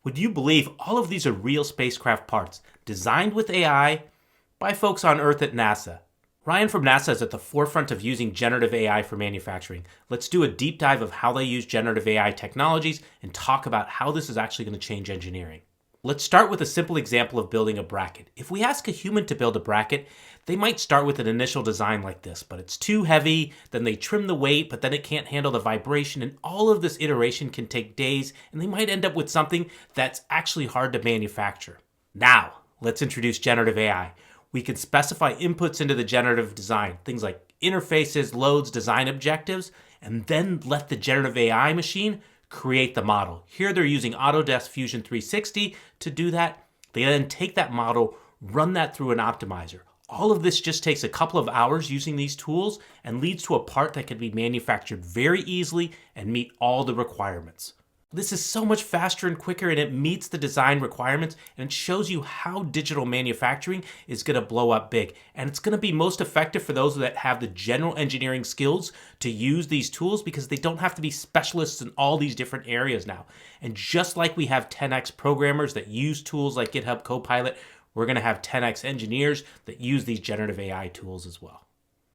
Would you believe all of these are real spacecraft parts, designed with AI by folks on Earth at NASA? Ryan from NASA is at the forefront of using generative AI for manufacturing. Let's do a deep dive of how they use generative AI technologies and talk about how this is actually going to change engineering. Let's start with a simple example of building a bracket. If we ask a human to build a bracket, they might start with an initial design like this, but it's too heavy, then they trim the weight, but then it can't handle the vibration, and all of this iteration can take days, and they might end up with something that's actually hard to manufacture. Now, let's introduce generative AI. We can specify inputs into the generative design, things like interfaces, loads, design objectives, and then let the generative AI machine create the model. Here they're using Autodesk Fusion 360 to do that. They then take that model, run that through an optimizer. All of this just takes a couple of hours using these tools and leads to a part that can be manufactured very easily and meet all the requirements. This is so much faster and quicker, and it meets the design requirements, and it shows you how digital manufacturing is going to blow up big. And it's going to be most effective for those that have the general engineering skills to use these tools, because they don't have to be specialists in all these different areas now. And just like we have 10x programmers that use tools like GitHub Copilot, we're going to have 10x engineers that use these generative AI tools as well.